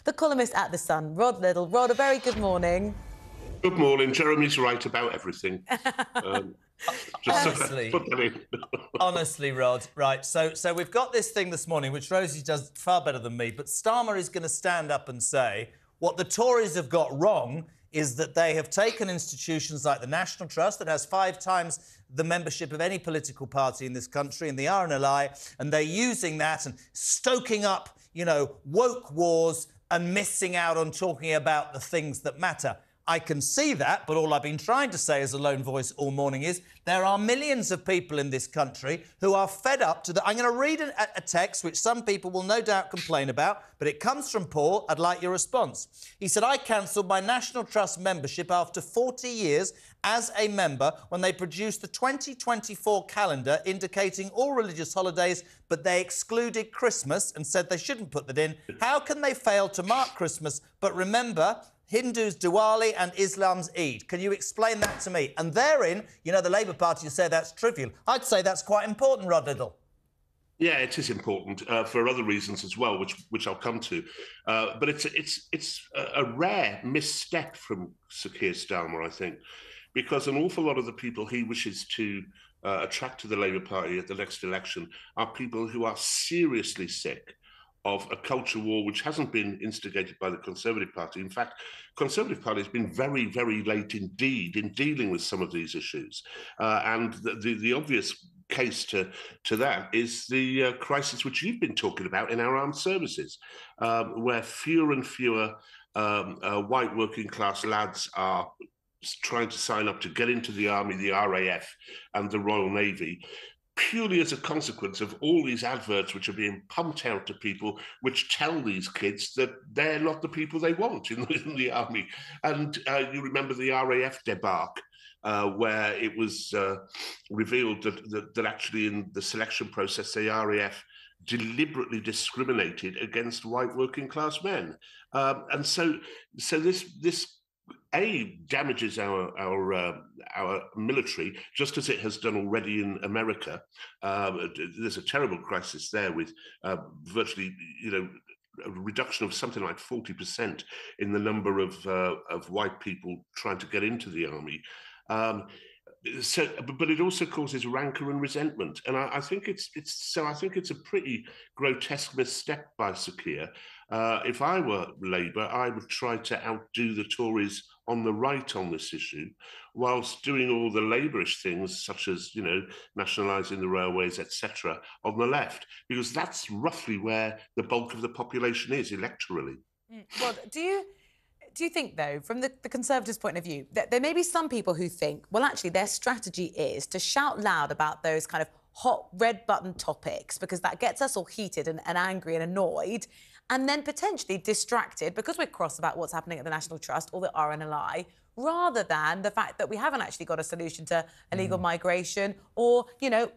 The columnist at The Sun, Rod Liddle. Rod, a very good morning. Good morning. Jeremy's right about everything. Honestly, put that in. honestly, Rod, right. So we've got this thing this morning, which Rosie does far better than me, but Starmer is going to stand up and say what the Tories have got wrong is that they have taken institutions like the National Trust, that has 5 times the membership of any political party in this country, and the RNLI, and they're using that and stoking up, woke wars and missing out on talking about the things that matter. I can see that, but all I've been trying to say as a lone voice all morning is there are millions of people in this country who are fed up to the... I'm going to read a text which some people will no doubt complain about, but it comes from Paul. I'd like your response. He said, I cancelled my National Trust membership after 40 years as a member when they produced the 2024 calendar indicating all religious holidays, but they excluded Christmas and said they shouldn't put that in. How can they fail to mark Christmas but remember Hindus' Diwali and Islam's Eid? Can you explain that to me? And therein, the Labour Party say that's trivial. I'd say that's quite important, Rod Liddle. Yeah, it is important for other reasons as well, which I'll come to. But it's a rare misstep from Sir Keir Starmer, I think, because an awful lot of the people he wishes to attract to the Labour Party at the next election are people who are seriously sick of a culture war which hasn't been instigated by the Conservative Party. In fact, Conservative Party has been very, very late indeed in dealing with some of these issues. And the obvious case to that is the crisis which you've been talking about in our armed services, where fewer and fewer white working class lads are trying to sign up to get into the army, the RAF and the Royal Navy, purely as a consequence of all these adverts which are being pumped out to people, which tell these kids that they're not the people they want in the army. And you remember the RAF debacle, where it was revealed that actually in the selection process, the RAF deliberately discriminated against white working class men. And so this damages our military, just as it has done already in America. There's a terrible crisis there with virtually, a reduction of something like 40% in the number of white people trying to get into the army. But it also causes rancor and resentment, and I think it's a pretty grotesque misstep by Sir Keir. If I were Labour, I would try to outdo the Tories on the right on this issue, whilst doing all the Labourish things, such as nationalising the railways, etc., on the left, because that's roughly where the bulk of the population is electorally. Well, do you think, though, from the Conservatives' point of view, that there may be some people who think, well, actually, their strategy is to shout loud about those kind of hot red-button topics because that gets us all heated and angry and annoyed, and then potentially distracted because we're cross about what's happening at the National Trust or the RNLI, rather than the fact that we haven't actually got a solution to illegal migration or,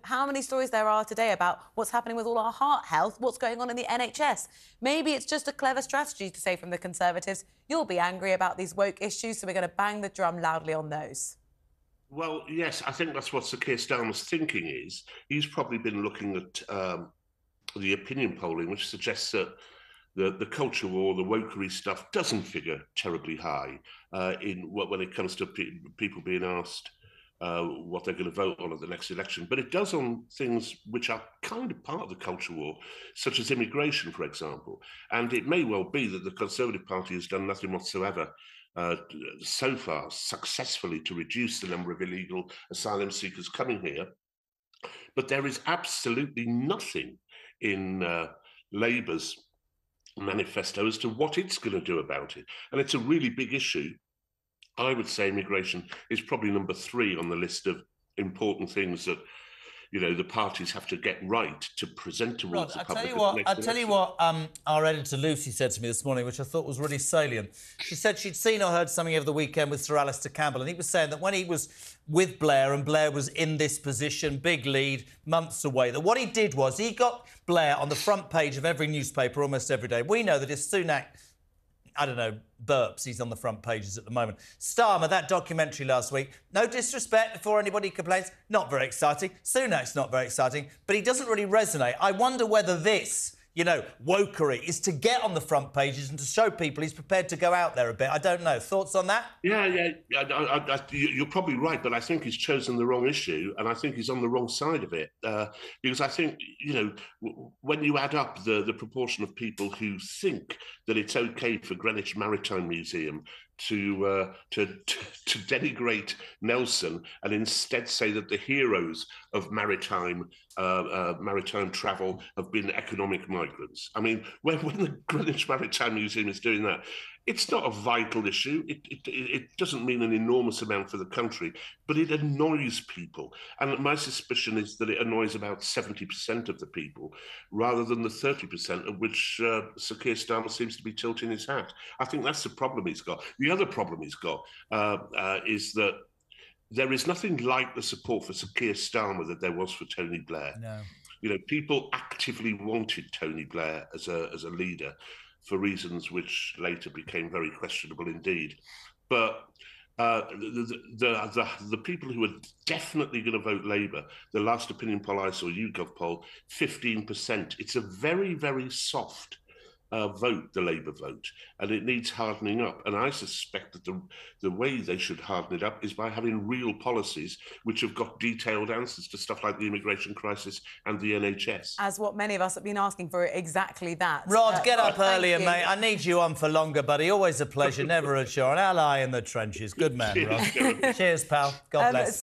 how many stories there are today about what's happening with all our heart health, what's going on in the NHS. Maybe it's just a clever strategy to say from the Conservatives, you'll be angry about these woke issues, so we're going to bang the drum loudly on those. Well, yes, I think that's what Sir Keir Starmer's thinking is. He's probably been looking at the opinion polling, which suggests that the culture war, the wokery stuff, doesn't figure terribly high when it comes to people being asked what they're going to vote on at the next election. But it does on things which are kind of part of the culture war, such as immigration, for example. And it may well be that the Conservative Party has done nothing whatsoever so far successfully to reduce the number of illegal asylum seekers coming here. But there is absolutely nothing in Labour's manifesto as to what it's going to do about it. And it's a really big issue. I would say immigration is probably number 3 on the list of important things that the parties have to get right to present towards the public. I'll tell you what our editor Lucy said to me this morning, which I thought was really salient. She said she'd seen or heard something over the weekend with Sir Alistair Campbell, and he was saying that when he was with Blair, and Blair was in this position, big lead, months away, that what he did was he got Blair on the front page of every newspaper almost every day. We know that if Sunak, burps, he's on the front pages at the moment. Starmer, that documentary last week, no disrespect before anybody complains, not very exciting. Sunak's not very exciting, but he doesn't really resonate. I wonder whether this you know, wokery is to get on the front pages and to show people he's prepared to go out there a bit. I don't know. Thoughts on that? Yeah. You're probably right, but I think he's chosen the wrong issue, and I think he's on the wrong side of it. Because I think, you know, when you add up the proportion of people who think that it's okay for Greenwich Maritime Museum to denigrate Nelson and instead say that the heroes of maritime travel have been economic migrants. I mean, when the Greenwich Maritime Museum is doing that, it's not a vital issue. It doesn't mean an enormous amount for the country, but it annoys people. And my suspicion is that it annoys about 70% of the people, rather than the 30% of which Sir Keir Starmer seems to be tilting his hat. I think that's the problem he's got. The other problem he's got is that there is nothing like the support for Sir Keir Starmer that there was for Tony Blair. No. You know, people actively wanted Tony Blair as a leader, for reasons which later became very questionable indeed. But the people who are definitely going to vote Labour, the last opinion poll I saw, YouGov poll, 15%. It's a very, very soft vote, the Labour vote, and it needs hardening up. And I suspect that the way they should harden it up is by having real policies which have got detailed answers to stuff like the immigration crisis and the NHS. As what many of us have been asking for, exactly that. Rod, get up earlier, mate. I need you on for longer, buddy. Always a pleasure, never a chore. An ally in the trenches. Good man, Rod. Cheers, pal. God bless.